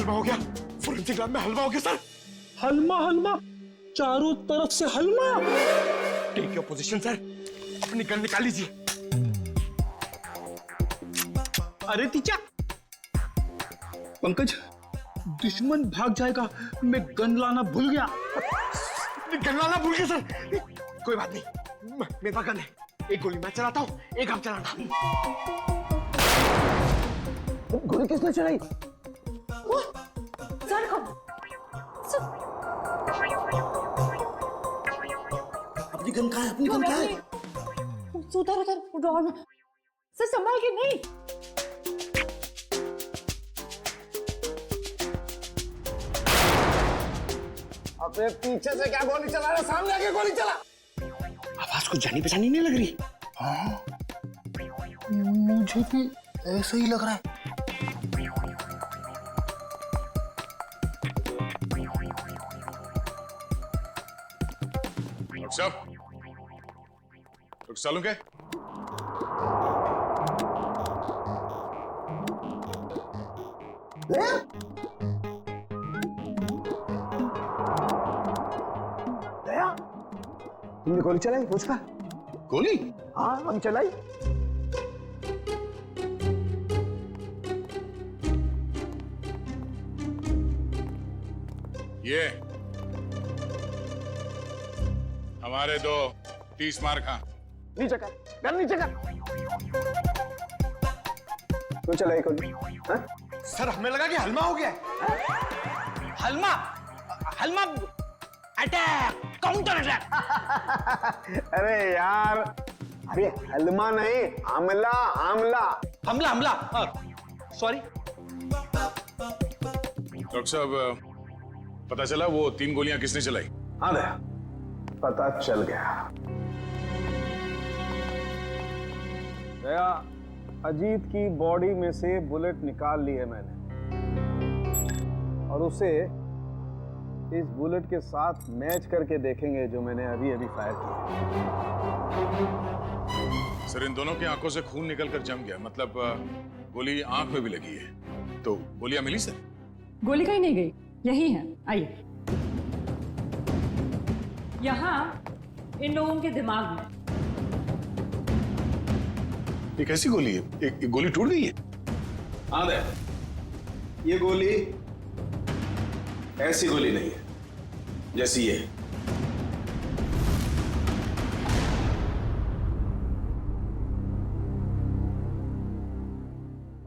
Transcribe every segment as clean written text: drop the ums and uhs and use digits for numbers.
हलवा हो गया, forensic lab में हलवा हो गया सर। हलमा हलमा, चारों तरफ से हलमा। टेक योर पोजीशन सर, अपनी गन निकाल लीजिए। अरे तीचा, पंकज, दुश्मन भाग जाएगा, मैं गन लाना भूल गया। गन लाना भूल गया सर। कोई बात नहीं, मेरे पास गन है। एक गोली मैं चलाता हूँ, एक आप चलाना। गोली किसने चलाई? सर को अपनी गन कहाँ है? अपनी गन कहाँ है? उधर उधर ड्रॉअर में। सर संभाल के। नहीं अपने पीछे से क्या गोली चला रहा? सामने आके गोली चला। आवाज कुछ जानी पहचानी नहीं लग रही। हाँ, मुझे भी ऐसा ही लग रहा है। डॉक्टर साहब, डॉक्टर सालुंके, दया, तुमने गोली चलाई? पूछा। गोली? हाँ, हम चलाई। ये हमारे दो 30 मार खा। नीचे कर, गन नीचे कर। तू चलाई गोली? हाँ? सर हमें लगा कि हलवा हो गया है। हलमा हलमा, अटैक, काउंटर अटैक। अरे यार, अरे हलमा नहीं, आमला आमला। हमला हमला, सॉरी। डॉक्टर साहब, पता चला वो 3 गोलियां किसने चलाई? हाँ दया, पता चल गया। दया, अजीत की बॉडी में से बुलेट निकाल ली है मैंने, और उसे इस बुलेट के साथ मैच करके देखेंगे जो मैंने अभी अभी फायर किया। सर, इन दोनों की आंखों से खून निकलकर जम गया, मतलब गोली आंख में भी लगी है। तो गोलियां मिली सर? गोली कहीं नहीं गई, यही है। आइए, यहाँ इन लोगों के दिमाग में। ये कैसी गोली है? एक गोली टूट गई है? हाँ दया, ये गोली ऐसी गोली नहीं है जैसी ये।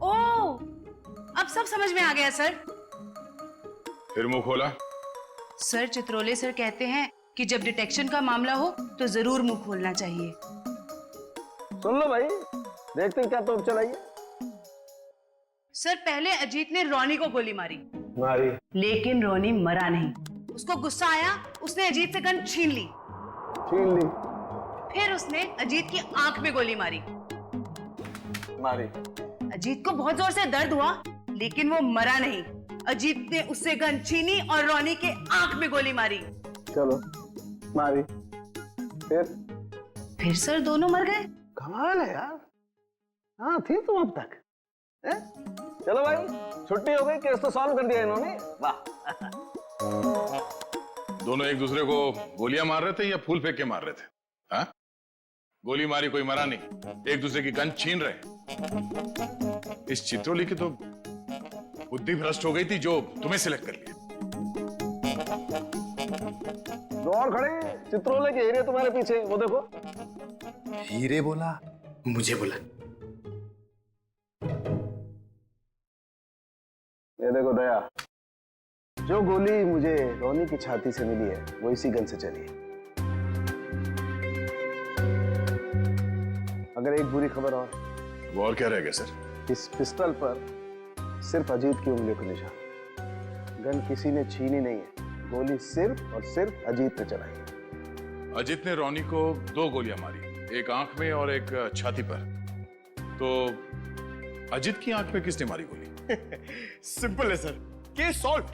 ओह, अब सब समझ में आ गया सर। फिर मुंह खोला? सर, चित्रोले सर कहते हैं कि जब डिटेक्शन का मामला हो तो जरूर मुंह खोलना चाहिए। सुन लो भाई, देखते हैं क्या तोप चलाइए। सर, पहले अजीत ने रोनी को गोली मारी, लेकिन रोनी मरा नहीं। उसको गुस्सा आया, उसने अजीत से गन छीन ली। फिर उसने अजीत की आंख में गोली मारी। अजीत को बहुत जोर से दर्द हुआ, लेकिन वो मरा नहीं। अजीत ने उससे गन छीनी और रोनी के आंख में गोली मारी। चलो, मारी। फिर सर दोनों मर गए। कमाल है यार। हाँ, थी तुम अब तक। चलो भाई, छुट्टी हो गई, केस तो सॉल्व कर दिया इन्होंने। वाह। दोनों एक दूसरे को गोलियां मार रहे थे या फूल फेंक के मार रहे थे? हाँ? गोली मारी, कोई मरा नहीं, एक दूसरे की गन छीन रहे। इस चित्रोली की तो बुद्धि भ्रष्ट हो गई थी जो तुम्हें सिलेक्ट कर लिया। दो और खड़े, चित्रोले के हीरे तुम्हारे पीछे, वो देखो। हीरे बोला, मुझे बोला। ये देखो दया, जो गोली मुझे रोनी की छाती से मिली है वो इसी गन से चली है। अगर एक बुरी खबर और क्या रह गया सर? इस पिस्टल पर सिर्फ अजीत की उंगली को निशान। गन किसी ने छीनी नहीं है, गोली सिर्फ और सिर्फ अजीत ने चलाई है। अजीत ने रोनी को 2 गोलियां मारी, एक आंख में और एक छाती पर। तो अजीत की आंख में किसने मारी गोली? सिंपल है सर, केस सॉल्व।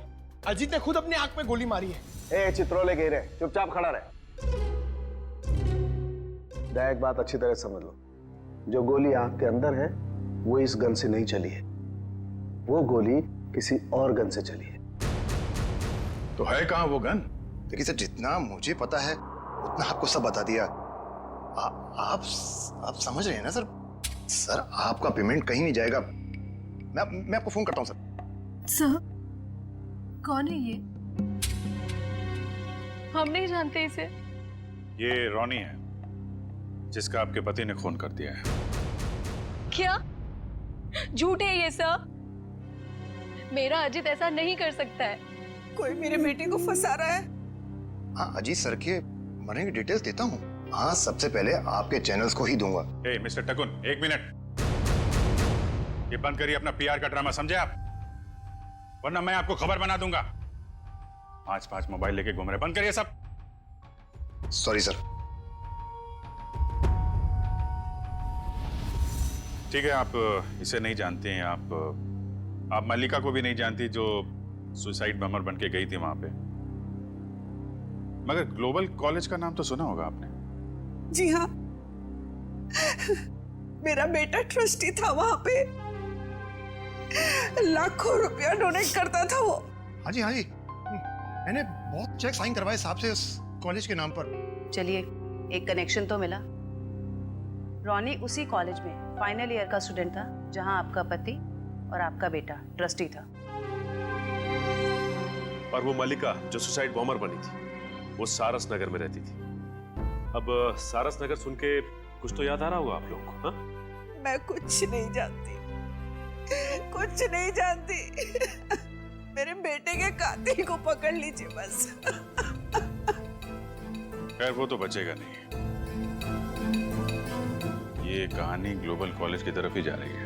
अजीत ने खुद अपनी आंख में गोली मारी है। ए चित्रोले के हीरे, चुपचाप खड़ा रहे। दया, एक बात अच्छी तरह समझ लो, जो गोली आंख के अंदर है वो इस गन से नहीं चली है। वो गोली किसी और गन से चली है। तो है कहाँ वो गन? देखिए सर, जितना मुझे पता है उतना आपको सब बता दिया। आप समझ रहे हैं ना सर? सर आपका पेमेंट कहीं नहीं जाएगा। मैं आपको फोन करता हूँ सर। सर, कौन है ये? हम नहीं जानते इसे। ये रॉनी है, जिसका आपके पति ने खून कर दिया है। क्या? झूठ है ये सर। मेरा अजित ऐसा नहीं कर सकता है। कोई मेरे बेटे को फंसा रहा है। हाँ, अजीत सर के मरने की डिटेल्स देता हूँ। हाँ, सबसे पहले आपके चैनल्स को ही दूंगा। ए, मिस्टर टकुन, 1 मिनट। ये बंद करिए अपना पीआर का ड्रामा, समझे आप? वरना मैं आपको खबर बना दूंगा। 5 मोबाइल लेके घूम रहे, बंद करिए सब। Sorry sir. ठीक है, आप इसे नहीं जानते हैं। आप मल्लिका को भी नहीं जानती, जो सुसाइड बमर बन के गई थी वहां पे। मगर ग्लोबल कॉलेज का नाम तो सुना होगा आपने। जी हाँ, मेरा बेटा ट्रस्टी था वहां पे। लाखों रुपया डोनेट करता था वो। हाँ जी, मैंने बहुत चेक साइन करवाए साहब से उस कॉलेज के नाम पर। चलिए, एक कनेक्शन तो मिला। रॉनी उसी कॉलेज में फाइनल ईयर का स्टूडेंट था जहां आपका पति और आपका बेटा ट्रस्टी था। और वो मल्लिका जो सुसाइड बॉम्बर बनी थी, वो सारस नगर में रहती थी। अब सारस नगर सुन के कुछ तो याद आ रहा होगा आप लोग को। हाँ? मैं कुछ नहीं जानती, कुछ नहीं जानती। मेरे बेटे के कातिल को पकड़ लीजिए बस। खैर, वो तो बचेगा नहीं। ये कहानी ग्लोबल कॉलेज की तरफ ही जा रही है।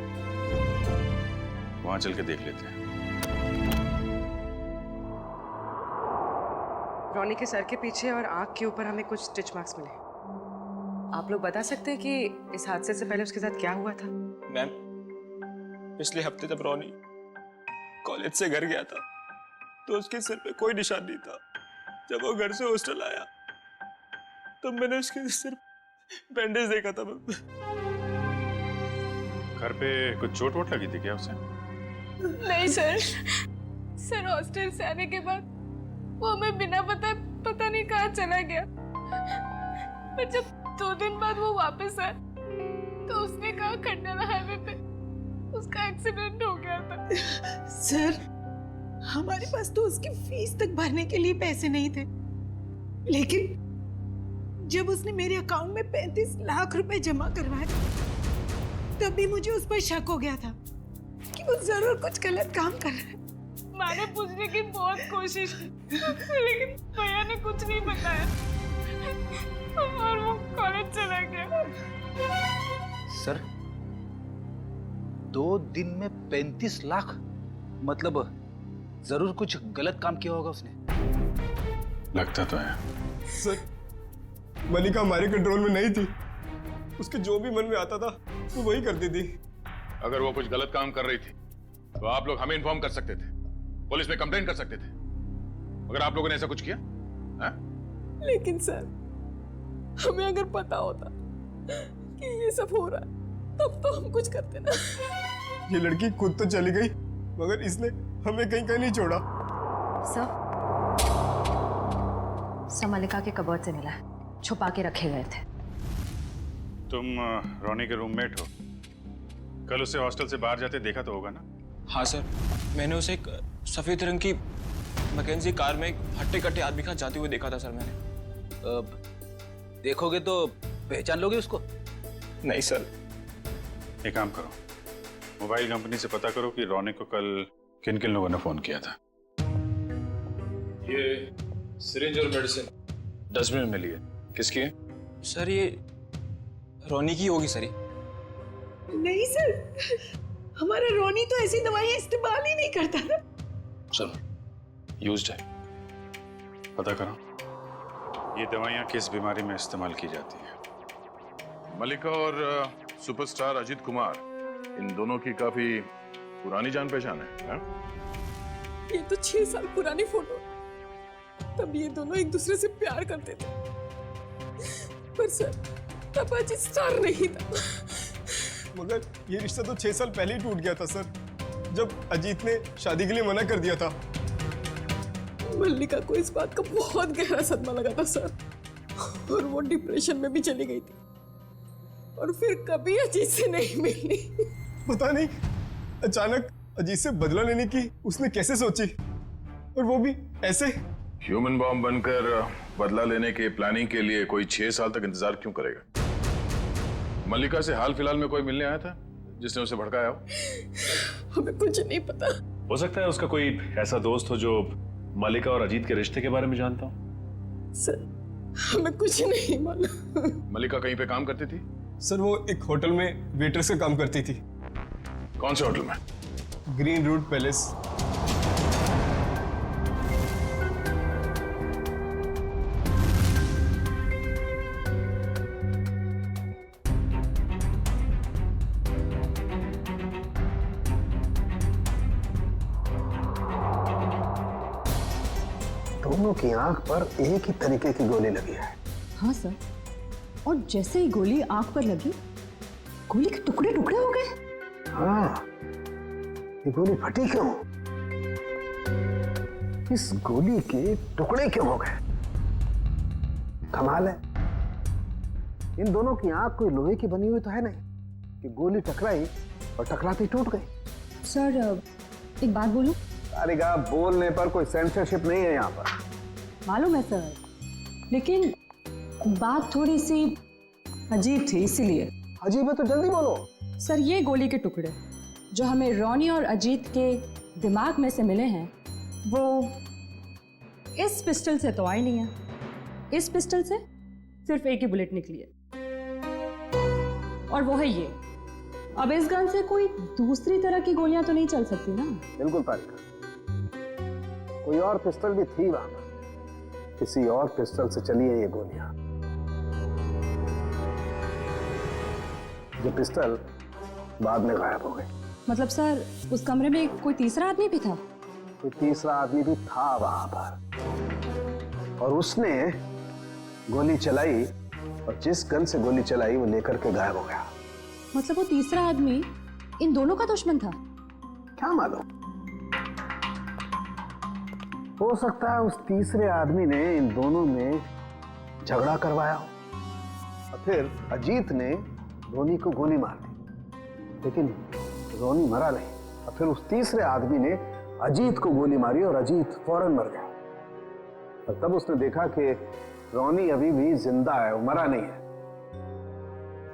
वहां चल के देख लेते हैं। रॉनी के सर के पीछे और आंख के ऊपर हमें कुछ स्टिच मार्क्स मिले। आप लोग बता सकते हैं कि इस हादसे से पहले उसके साथ क्या हुआ था? मैम, पिछले हफ्ते जब रॉनी कॉलेज से घर गया था तो उसके सिर पे कोई निशान नहीं था। जब वो घर से हॉस्टल आया तब मैंने उसके सिर बैंडेज देखा था। घर पे कुछ चोट वोट लगी थी क्या उसे? नहीं सर, हॉस्टल से आने के बाद वो हमें बिना पता नहीं कहाँ चला गया। पर जब 2 दिन बाद वो वापस आया तो उसने कहा खंडाला हाईवे पे उसका एक्सीडेंट हो गया था। सर, हमारे पास तो उसकी फीस तक भरने के लिए पैसे नहीं थे, लेकिन जब उसने मेरे अकाउंट में 35 लाख रुपए जमा करवाए तब भी मुझे उस पर शक हो गया था कि वो जरूर कुछ गलत काम कर रहा है। मैंने पूछने की बहुत कोशिश की, लेकिन भैया ने कुछ नहीं बताया और वो कॉलेज चला गया। सर, 2 दिन में 35 लाख? मतलब जरूर कुछ गलत काम किया होगा उसने। लगता तो है। सर, मल्लिका हमारे कंट्रोल में नहीं थी। उसके जो भी मन में आता था वो वही करती थी। अगर वो कुछ गलत काम कर रही थी तो आप लोग हमें इन्फॉर्म कर सकते थे, पुलिस में कंप्लेंट कर सकते थे। मगर आप लोगों ने ऐसा कुछ किया? है? लेकिन सर, हमें अगर पता होता कि ये सब हो रहा है तब तो हम कुछ करते ना। ये लड़की खुद तो चली गई मगर इसने हमें कहीं नहीं छोड़ा। सर, मल्लिका के कबर्ड से मिला है, छुपा के रखे गए थे। तुम रॉनी के रूममेट हो, कल उसे हॉस्टल से बाहर जाते देखा तो होगा ना? हाँ सर, मैंने उसे एक सफेद रंग की मैकेंजी कार में एक हट्टे कट्टे आदमी के साथ जाते हुए देखा था सर मैंने। देखोगे तो पहचान लोगे उसको? नहीं सर। एक काम करो, मोबाइल कंपनी से पता करो कि रॉनी को कल किन किन लोगों ने फोन किया था। ये सिरिंज और मेडिसिन डस्टबिन में मिली है। किसकी है? सर, ये रॉनी की होगी सर। नहीं सर, हमारा रॉनी तो ऐसी दवाइयां इस्तेमाल ही नहीं करता था। चलो, यूज्ड है। पता करो ये दवाइयाँ किस बीमारी में इस्तेमाल की जाती हैं। मल्लिका और सुपरस्टार अजीत कुमार, इन दोनों की काफी पुरानी जान पहचान है। ये तो 6 साल पुरानी फोटो। तब ये दोनों एक दूसरे से प्यार करते थे, पर सर तब अजीत स्टार नहीं था। मगर ये रिश्ता तो 6 साल पहले ही टूट गया था सर। जब अजीत ने शादी के लिए मना कर दिया था। मल्लिका को इस बात का बहुत गहरा सदमा लगा था सर, और वो डिप्रेशन में भी चली गई थी और फिर कभी अजीत से नहीं मिली। पता नहीं अचानक अजीत से बदला लेने की उसने कैसे सोची, और वो भी ऐसे। ह्यूमन बॉम्ब बनकर बदला लेने के प्लानिंग के लिए कोई 6 साल तक इंतजार क्यों करेगा? मल्लिका से हाल फिलहाल में कोई मिलने आया था जिसने उसे भड़काया हो? हमें कुछ नहीं पता। हो सकता है उसका कोई ऐसा दोस्त हो जो मल्लिका और अजीत के रिश्ते के बारे में जानता हो। सर हमें कुछ नहीं मालूम। मल्लिका कहीं पे काम करती थी? सर वो एक होटल में वेट्रेस का काम करती थी। कौन से होटल में? Green Route Palace. दोनों की आंख पर एक ही तरीके की गोली लगी है। हाँ सर, और जैसे ही गोली आंख पर लगी, गोली के टुकड़े टुकड़े हो गए। हाँ, ये गोली फटी क्यों? इस गोली के टुकड़े क्यों हो गए? कमाल है, इन दोनों की आंख कोई लोहे की बनी हुई तो है नहीं कि गोली टकराई और टकराती टूट गई। सर एक बात बोलूं? अरे गा, बोलने पर कोई सेंसरशिप नहीं है यहाँ पर। मालूम है सर, लेकिन बात थोड़ी सी अजीब थी, इसीलिए। अजीब है तो जल्दी बोलो। सर ये गोली के टुकड़े जो हमें रोनी और अजीत के दिमाग में से मिले हैं, वो इस पिस्टल से तो आई नहीं है। इस पिस्टल से सिर्फ एक ही बुलेट निकली है, और वो है ये। अब इस गन से कोई दूसरी तरह की गोलियां तो नहीं चल सकती ना? बिल्कुल तारिका, कोई और पिस्टल भी थी वहां पर, किसी और पिस्टल से चली है ये गोलियां। ये पिस्टल बाद में गायब हो गई। मतलब सर उस कमरे में कोई तीसरा आदमी भी था? कोई तीसरा आदमी भी था वहां पर, और उसने गोली चलाई, और जिस गन से गोली चलाई वो लेकर के गायब हो गया। मतलब वो तीसरा आदमी इन दोनों का दुश्मन था? क्या मालूम, हो सकता है उस तीसरे आदमी ने इन दोनों में झगड़ा करवाया हो, और फिर अजीत ने रोनी को गोली मार दी, लेकिन रोनी मरा नहीं, और फिर उस तीसरे आदमी ने अजीत को गोली मारी और अजीत फौरन मर गया। और तब उसने देखा कि रोनी अभी भी जिंदा है, वो मरा नहीं है,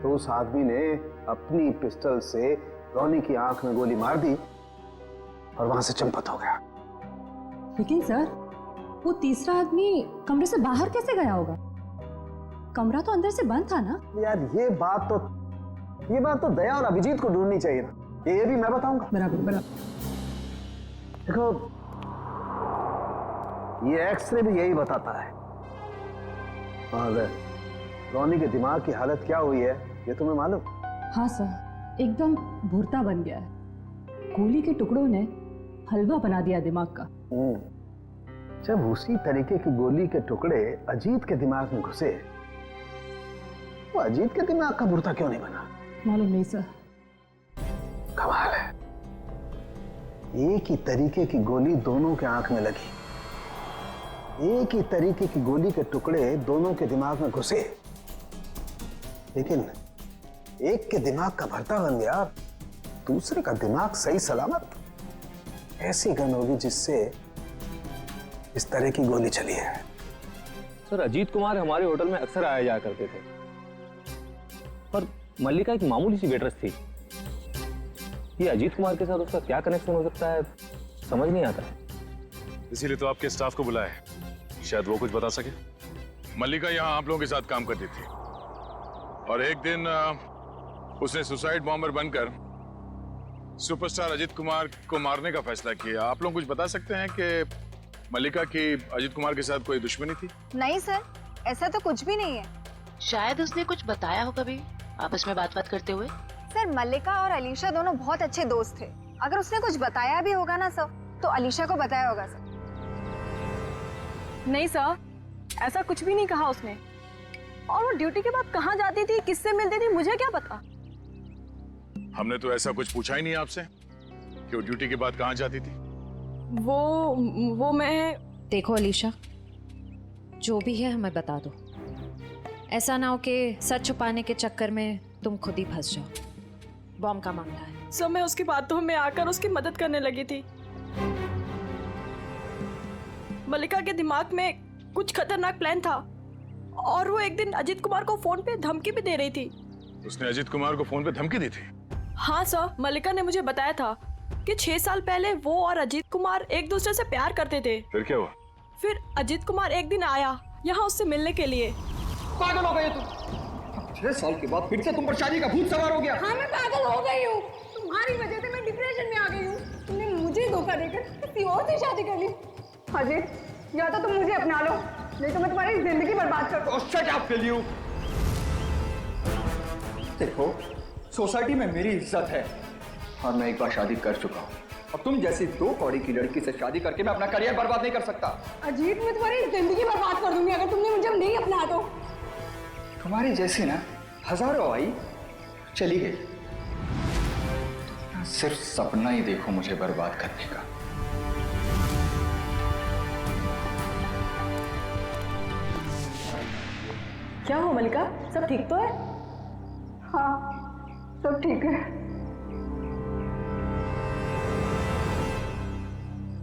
तो उस आदमी ने अपनी पिस्टल से रोनी की आंख में गोली मार दी और वहां से चंपत हो गया। लेकिन सर वो तीसरा आदमी कमरे से बाहर कैसे गया होगा? कमरा तो अंदर से बंद था ना? यार ये बात तो दया और अभिजीत को ढूंढनी चाहिए ना, ये भी मैं बताऊंगा। बराबर बराबर। देखो ये एक्सरे भी यही बताता है। और रोनी के दिमाग की हालत क्या हुई है ये तुम्हें मालूम? हाँ सर, एकदम भुरता बन गया है। गोली के टुकड़ों ने हलवा बना दिया दिमाग का। जब उसी तरीके की गोली के टुकड़े अजीत के दिमाग में घुसे, वो अजीत के दिमाग का भुरता क्यों नहीं बना? मालूम नहीं सर। कमाल है, एक ही तरीके की गोली दोनों के आंख में लगी, एक ही तरीके की गोली के टुकड़े दोनों के दिमाग में घुसे, लेकिन एक के दिमाग का भरता बन गया, दूसरे का दिमाग सही सलामत। ऐसी गन होगी जिससे इस तरह की गोली चली है। सर अजीत कुमार हमारे होटल में अक्सर आया जाया करते थे, पर मल्लिका एक मामूली सी वेट्रेस थी। ये अजीत कुमार के साथ उसका क्या कनेक्शन हो सकता है, समझ नहीं आता। इसीलिए तो आपके स्टाफ को बुलाया है, शायद वो कुछ बता सके। मल्लिका यहाँ आप लोगों के साथ काम करती थी, और एक दिन उसने सुसाइड बॉम्बर बनकर सुपरस्टार अजीत कुमार को मारने का फैसला किया। आप लोग कुछ बता सकते हैं कि मल्लिका की अजीत कुमार के साथ कोई दुश्मनी थी? नहीं सर, ऐसा तो कुछ भी नहीं है। शायद उसने कुछ बताया हो कभी आपस में बात करते हुए। सर मल्लिका और अलीशा दोनों बहुत अच्छे दोस्त थे। अगर उसने कुछ बताया भी होगा ना सर, तो अलीशा को बताया होगा सर। नहीं सर, ऐसा कुछ भी नहीं कहा उसने। और वो ड्यूटी के बाद कहाँ जाती थी, किससे मिलती थी, मुझे क्या पता। हमने तो ऐसा कुछ पूछा ही नहीं आपसे कि कि वो ड्यूटी के बाद कहाँ जाती थी? वो मैं... देखो अलीशा, जो भी है हमें बता दो। ऐसा ना हो कि सच छुपाने के चक्कर में तुम खुद ही फंस जाओ। बॉम्ब का मामला है। सब मैं उसकी बातों में आकर उसकी मदद करने लगी थी। मल्लिका के दिमाग में कुछ खतरनाक प्लान था और वो एक दिन अजीत कुमार को फोन पे धमकी भी दे रही थी। उसने अजीत कुमार को फोन पे धमकी दी थी? हाँ सर, मल्लिका ने मुझे बताया था कि 6 साल पहले वो और अजीत कुमार एक दूसरे से प्यार करते थे। फिर क्या हुआ? फिर अजीत कुमार एक दिन आया यहाँ उससे मिलने के लिए। पागल हो गए तुम? 6 साल के बाद फिर से तुम पर शादी का भूत सवार हो गया? हाँ, मैं पागल हो गई हूँ। तुम्हारी वजह से मैं डिप्रेशन में आ गई हूँ। तुमने मुझे धोखा देकर किसी और से शादी कर ली। अजीत, या तो तुम मुझे अपना लो, नहीं तो मैं तुम्हारी जिंदगी बर्बाद कर दूँ। Shut up will you. देखो, सोसाइटी में मेरी इज्जत है और मैं एक बार शादी कर चुका हूँ। अब तुम जैसी 2 कौड़ी की लड़की से शादी करके मैं अपना करियर बर्बाद नहीं कर सकता। अजीत, मैं तुम्हारी जिंदगी बर्बाद कर दूंगी अगर तुमने मुझे नहीं अपना तो। तुम्हारी जैसी ना हजारों आई, चली गई। सिर्फ सपना ही देखो मुझे बर्बाद करने का। क्या हो मल्लिका, सब ठीक तो है? हाँ, सब ठीक है।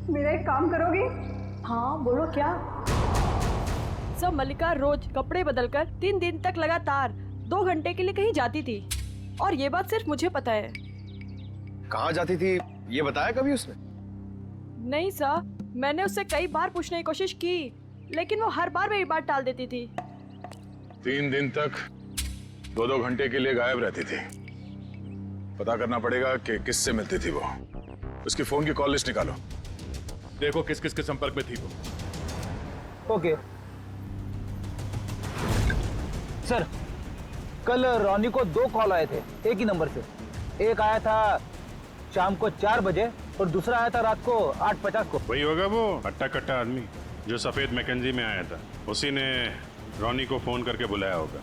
मेरा एक काम करोगी? हाँ, बोलो क्या? सब मल्लिका रोज कपड़े बदलकर 3 दिन तक लगातार 2 घंटे के लिए कहीं जाती थी और ये बात सिर्फ मुझे पता है। कहाँ जाती थी ये बताया कभी उसने? नहीं सर, मैंने उससे कई बार पूछने की कोशिश की लेकिन वो हर बार मेरी बात टाल देती थी। 3 दिन तक 2-2 घंटे के लिए गायब रहती थी। पता करना पड़ेगा कि किससे मिलती थी वो। उसकी फोन की कॉल लिस्ट निकालो, देखो किस किस के संपर्क में थी वो। ओके सर, कल रोनी को 2 कॉल आए थे एक ही नंबर से। एक आया था शाम को 4 बजे और दूसरा आया था रात को 8:50 को। वही होगा वो हट्टा कट्टा आदमी जो सफेद मैकेंजी में आया था। उसी ने रोनी को फोन करके बुलाया होगा।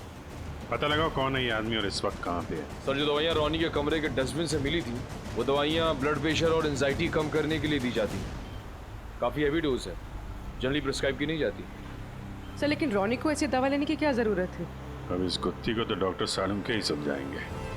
पता लगाओ कौन है ये आदमी और इस वक्त कहाँ पे है। सर, जो दवाइयाँ रोनी के कमरे के डस्टबिन से मिली थी वो दवाइयाँ ब्लड प्रेशर और एंजाइटी कम करने के लिए दी जाती हैं। काफ़ी हैवी डोज है, जनरली प्रिस्क्राइब की नहीं जाती। सर, लेकिन रोनी को ऐसी दवा लेने की क्या जरूरत है? अब इस कुत्ती को तो डॉक्टर सालुंके ही समझाएंगे।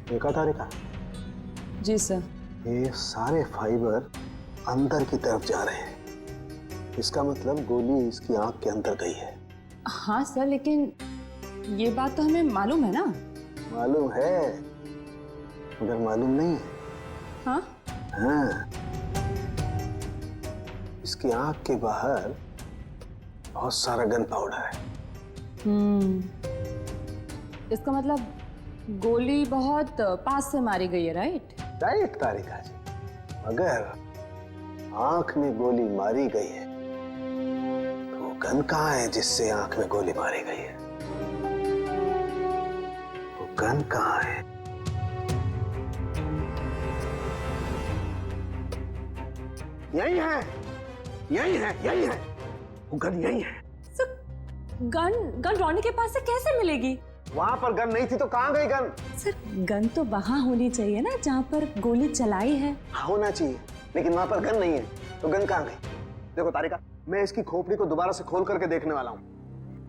देखा था रेखा? जी सर। ये सारे फाइबर अंदर की तरफ जा रहे हैं। इसका मतलब गोली इसकी आंख के अंदर गई है। हाँ सर, लेकिन ये बात तो हमें मालूम है ना। मालूम है मगर मालूम नहीं है। हाँ? हाँ, इसकी आंख के बाहर बहुत सारा गन पाउडर है। इसका मतलब गोली बहुत पास से मारी गई है, राइट? राइट तारिका जी, अगर आंख में गोली मारी गई है तो गन कहाँ है जिससे आंख में गोली मारी गई है? वो गन कहाँ है? यही है, यही है, यही है, वो गन यही है। गन रोनी के पास से कैसे मिलेगी? वहां पर गन नहीं थी तो कहाँ गई गन? सर, गन तो वहां होनी चाहिए ना जहाँ पर गोली चलाई है। होना चाहिए, लेकिन वहां पर गन नहीं है, तो गन कहाँ गई? देखो तारिका, मैं इसकी खोपड़ी को दोबारा से खोल करके देखने वाला हूँ।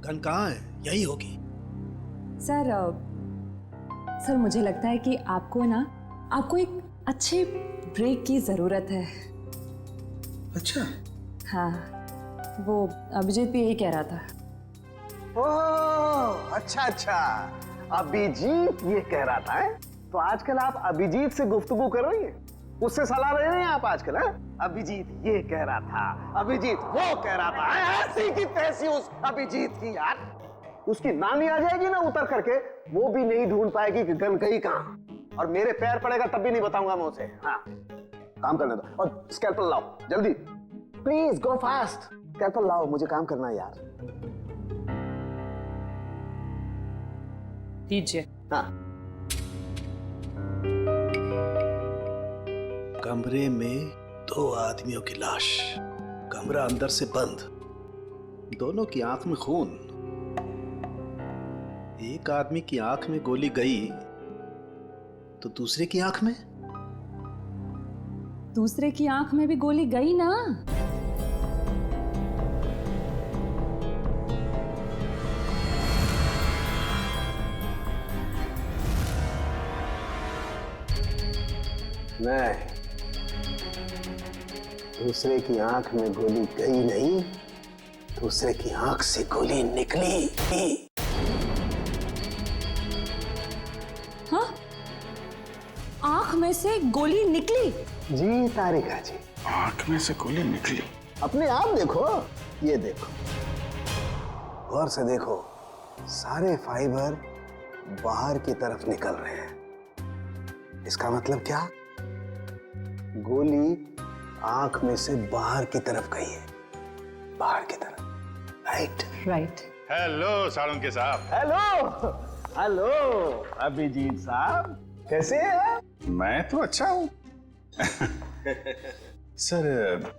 गन कहाँ है? यही होगी। सर मुझे लगता है कि आपको एक अच्छे ब्रेक की जरूरत है। अच्छा? हाँ, वो अभिजीत भी यही कह रहा था। ओह, अच्छा अच्छा, अभिजीत ये कह रहा था है? तो आजकल आप अभिजीत से गुफ्तगू कर रही हैं, उससे सलाह ले रहे हैं आप आजकल? है अभिजीत ये कह रहा था, अभिजीत वो कह रहा था, ऐसी की तैसी उस अभिजीत की यार। उसकी नानी आ जाएगी ना उतर करके, वो भी नहीं ढूंढ पाएगी कि गन गई कहाँ, और मेरे पैर पड़ेगा तब भी नहीं बताऊंगा मैं उसे। हाँ, काम करने दो, और स्कैल्पल लाओ जल्दी, प्लीज गो फास्ट। स्कैल्पल लाओ, मुझे काम करना है यार। दीजिए। हाँ। कमरे में 2 आदमियों की लाश, कमरा अंदर से बंद, दोनों की आंख में खून। एक आदमी की आंख में गोली गई तो दूसरे की आंख में? दूसरे की आंख में भी गोली गई ना। नहीं, दूसरे की आंख में गोली गई नहीं, दूसरे की आंख से गोली निकली। हाँ? आंख में से गोली निकली? जी तारिका जी, आंख में से गोली निकली। अपने आप देखो, ये देखो, गौर से देखो, सारे फाइबर बाहर की तरफ निकल रहे हैं। इसका मतलब क्या? गोली आंख में से बाहर की तरफ गई है, बाहर की तरफ। Right right. हेलो साळुंके के साहब। हेलो हेलो अभिजीत साहब, कैसे हैं? मैं तो अच्छा हूँ। सर,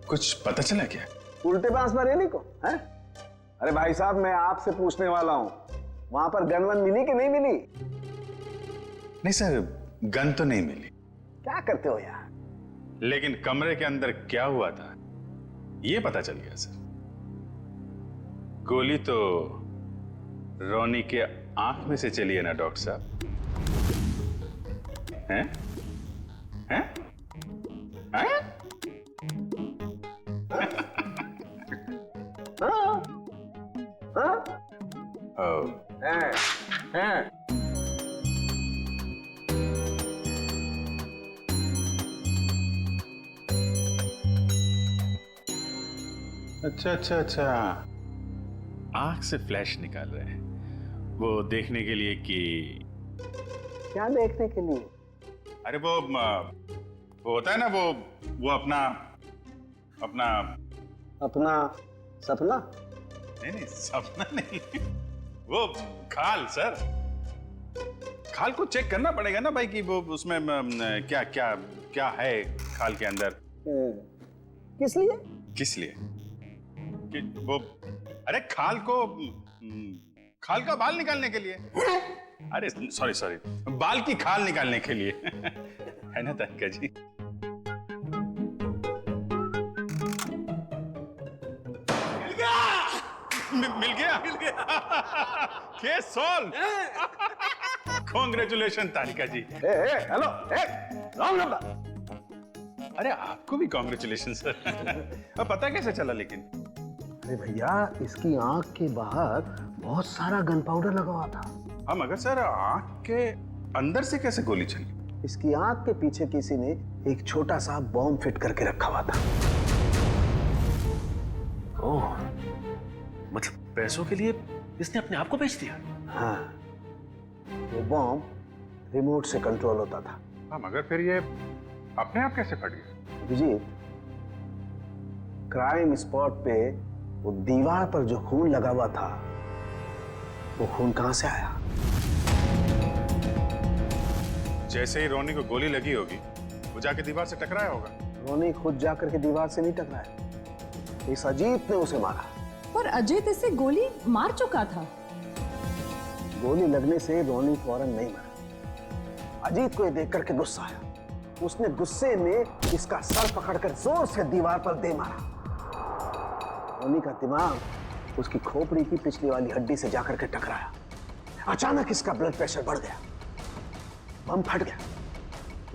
कुछ पता चला क्या? उल्टे बांस बरेली को है? अरे भाई साहब, मैं आपसे पूछने वाला हूँ, वहां पर गन वन मिली कि नहीं मिली? नहीं सर, गन तो नहीं मिली। क्या करते हो यार? लेकिन कमरे के अंदर क्या हुआ था ये पता चल गया सर। गोली तो रोनी के आंख में से चली है ना डॉक्टर साहब? हैं? हैं? हैं? अच्छा अच्छा अच्छा, आंख से फ्लैश निकाल रहे हैं, वो देखने के लिए कि क्या देखने के लिए? अरे वो होता है ना, वो अपना सपना? नहीं सपना नहीं, वो खाल सर, खाल को चेक करना पड़ेगा ना भाई कि वो उसमें क्या क्या क्या है खाल के अंदर। किस लिए? किस लिए? कि वो, अरे खाल का बाल निकालने के लिए। अरे सॉरी, बाल की खाल निकालने के लिए। है ना तारिका जी? मिल गया case solve. Congratulation Tarika ji. Hello, wrong number. अरे आपको भी कांग्रेचुलेशन सर। पता कैसे चला लेकिन? अरे भैया, इसकी आंख के बाहर बहुत सारा गन पाउडर लगा हुआ था। हाँ मगर सर, आंख के अंदर से कैसे गोली चली? इसकी आंख के पीछे किसी ने एक छोटा सा बॉम्ब फिट करके रखा हुआ था। ओह, मतलब पैसों के लिए इसने अपने आप को बेच दिया? हाँ, वो बॉम्ब रिमोट से कंट्रोल होता था। हाँ मगर फिर ये अपने आप कैसे फट गया? अभिजीत, क्राइम स्पॉट पे वो दीवार पर जो खून लगा हुआ था, वो खून कहां से आया? जैसे ही रोनी को गोली लगी होगी, वो जाके दीवार से टकराया होगा। रोनी खुद जाकर के दीवार से नहीं टकराया, इस अजीत ने उसे मारा। पर अजीत इसे गोली मार चुका था। गोली लगने से रोनी फौरन नहीं मरा। अजीत को ये देख करके गुस्सा आया, उसने गुस्से में इसका सर पकड़कर जोर से दीवार पर दे मारा। रोनी का दिमाग उसकी खोपड़ी की पिछली वाली हड्डी से जाकर के टकराया। अचानक इसका ब्लड प्रेशर बढ़ गया, बम फट गया।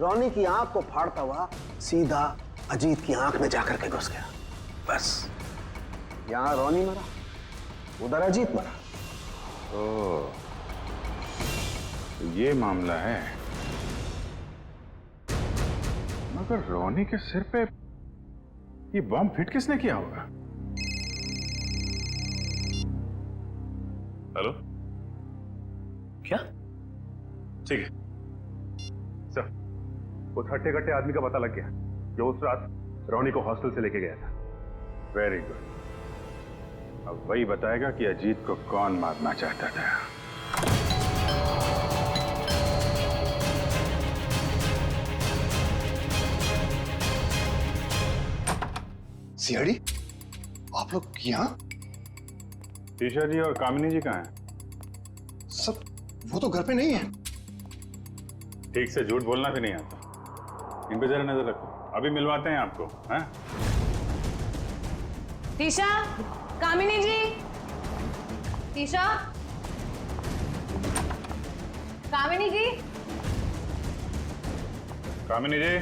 रोनी की आंख को फाड़ता हुआ सीधा अजीत की आंख में जाकर के घुस गया। बस, यहां रोनी मरा, उधर अजीत मरा। ओह, तो ये मामला है। मगर रोनी के सिर पे ये बॉम्ब फिट किसने किया होगा? हेलो, क्या? ठीक है सर, उस हट्टे कट्टे आदमी का पता लग गया जो उस रात रोनी को हॉस्टल से लेके गया था। वेरी गुड, अब वही बताएगा कि अजीत को कौन मारना चाहता था। सीआईडी, आप लोग यहाँ? टीशा जी और कामिनी जी कहाँ हैं? सब वो तो घर पे नहीं है। ठीक से झूठ बोलना भी नहीं आता। इन पे जरा नजर रखो, अभी मिलवाते हैं आपको। हैं? टीशा, कामिनी जी, टीशा, कामिनी जी, कामिनी जी।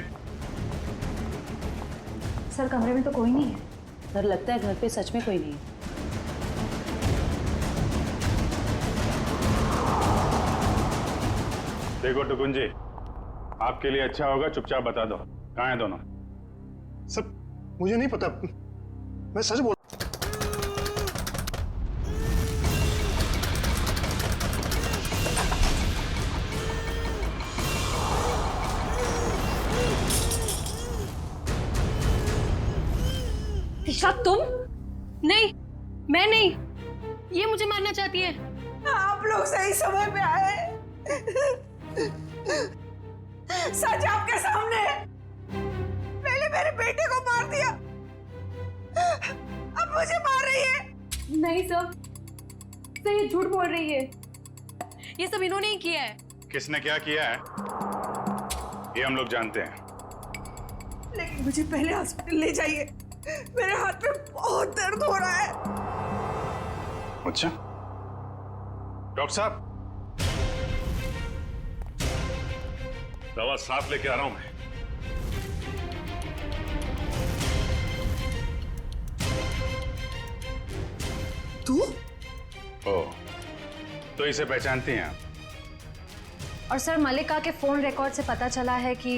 सर कमरे में तो कोई नहीं है। सर लगता है घर पे सच में कोई नहीं है। देखो टुकुन जी, आपके लिए अच्छा होगा चुपचाप बता दो कहाँ हैं दोनों। सर मुझे नहीं पता, मैं सच बोल। टीशा तुम? नहीं, मैं नहीं। ये मुझे मारना चाहती है। आप लोग सही समय पे आए। सच आपके सामने है। पहले मेरे बेटे को मार दिया, अब मुझे मार रही है। नहीं सर, ये झूठ बोल रही है। ये सब इन्होंने ही किया है। किसने क्या किया है ये हम लोग जानते हैं। लेकिन मुझे पहले हॉस्पिटल ले जाइए, मेरे हाथ में बहुत दर्द हो रहा है। अच्छा डॉक्टर साहब, दवा साथ लेके आ रहा हूं मैं। तू? ओ, तो इसे पहचानती हैं आप? और सर मल्लिका के फोन रिकॉर्ड से पता चला है कि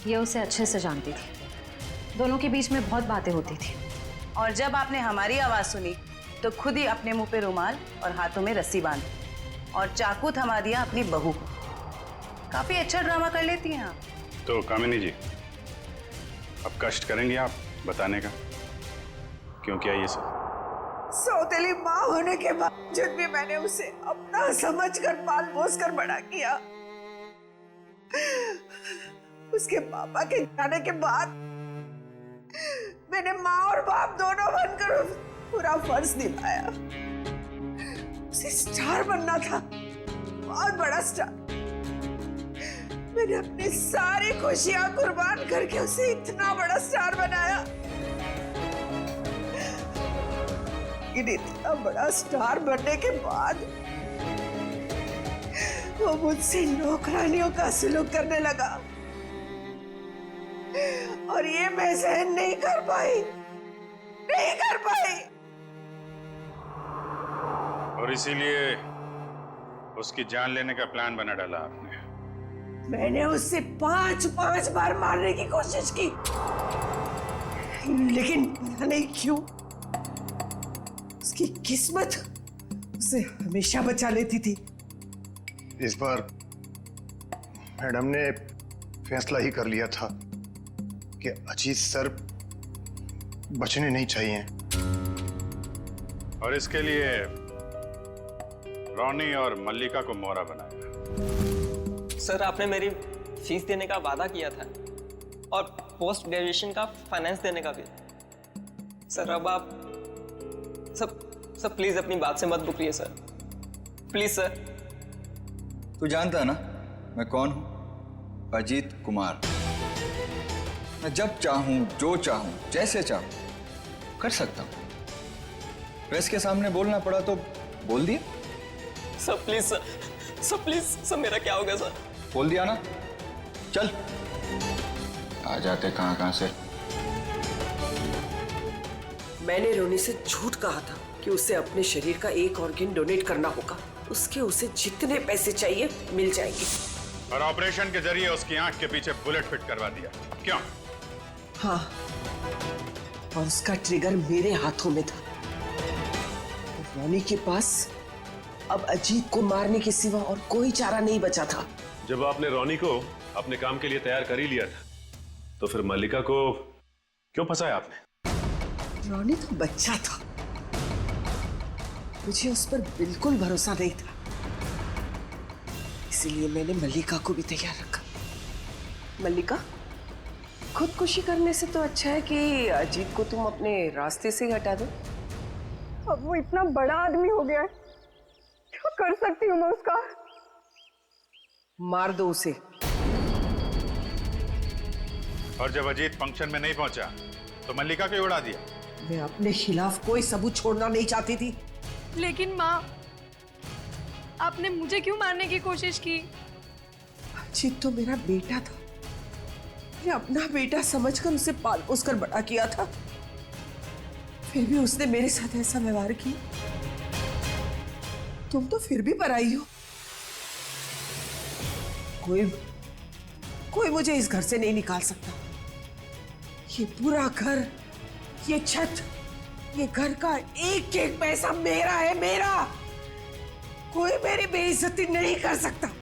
ये उसे अच्छे से जानती थी। दोनों के बीच में बहुत बातें होती थी। और जब आपने हमारी आवाज सुनी तो खुद ही अपने मुंह पे रुमाल और हाथों में रस्सी बांध और चाकू थमा दिया अपनी बहू को। काफी अच्छा ड्रामा कर लेती हैं आप। तो कामिनी जी, अब कष्ट करेंगे आप बताने का क्यों किया ये सब? सौतेली माँ होने के बावजूद भी मैंने उसे अपना समझकर पाल पोस कर बड़ा किया। उसके पापा के जाने के बाद मैंने माँ और बाप दोनों बनकर पूरा फर्ज निभाया। उसे स्टार बनना था, बहुत बड़ा स्टार। मैंने अपनी सारी खुशियां कुर्बान करके उसे इतना बड़ा स्टार बनाया। इतना बड़ा स्टार बनने के बाद वो मुझसे नौकरानियों का सलूक करने लगा और ये मैं सहन नहीं कर पाई। और इसीलिए उसकी जान लेने का प्लान बना डाला आपने। मैंने उससे 5 बार मारने की कोशिश की, लेकिन पता नहीं क्यों उसकी किस्मत उसे हमेशा बचा लेती थी। इस बार मैडम ने फैसला ही कर लिया था कि अजीत सर बचने नहीं चाहिए। और इसके लिए रोनी और मल्लिका को मोहरा बनाया। सर आपने मेरी फीस देने का वादा किया था और पोस्ट ग्रेजुएशन का फाइनेंस देने का भी। सर अब आप सब प्लीज अपनी बात से मत रुकिए सर, प्लीज सर। तू जानता है ना मैं कौन हूं? अजीत कुमार। मैं जब चाहूं, जो चाहूं, जैसे चाहूं कर सकता हूं। प्रेस के सामने बोलना पड़ा तो बोल दिया। Sir please sir please sir, मेरा क्या होगा सर? बोल दिया ना, चल। आ जाते कहां से। मैंने रोनी से झूठ कहा था कि उसे अपने शरीर का एक ऑर्गन डोनेट करना होगा। उसके उसे जितने पैसे चाहिए मिल जाएंगे। और ऑपरेशन के जरिए उसकी आंख के पीछे बुलेट फिट करवा दिया। क्यों? हाँ, और उसका ट्रिगर मेरे हाथों में था। रोनी के पास अब अजीत को मारने के सिवा और कोई चारा नहीं बचा था। जब आपने रोनी को अपने काम के लिए तैयार कर ही लिया था तो फिर मल्लिका को क्यों फंसाया आपने? रोनी तो बच्चा था, मुझे उस पर बिल्कुल भरोसा नहीं था, इसीलिए मैंने मल्लिका को भी तैयार रखा। मल्लिका, खुदकुशी करने से तो अच्छा है कि अजीत को तुम अपने रास्ते से ही हटा दो। अब वो इतना बड़ा आदमी हो गया है, क्या कर सकती हूँ मैं उसका? मार दो उसे। और जब अजीत फंक्शन में नहीं पहुंचा तो मल्लिका को ही उड़ा दिया। मैं अपने खिलाफ कोई सबूत छोड़ना नहीं चाहती थी। लेकिन माँ, आपने मुझे क्यों मारने की कोशिश की? अजीत तो मेरा बेटा था, मैं अपना बेटा समझकर उसे पाल पोस कर बड़ा किया था, फिर भी उसने मेरे साथ ऐसा व्यवहार किया। तुम तो फिर भी पराई हो। कोई मुझे इस घर से नहीं निकाल सकता। ये पूरा घर, ये छत, ये घर का एक एक पैसा मेरा है, मेरा। कोई मेरी बेइज्जती नहीं कर सकता।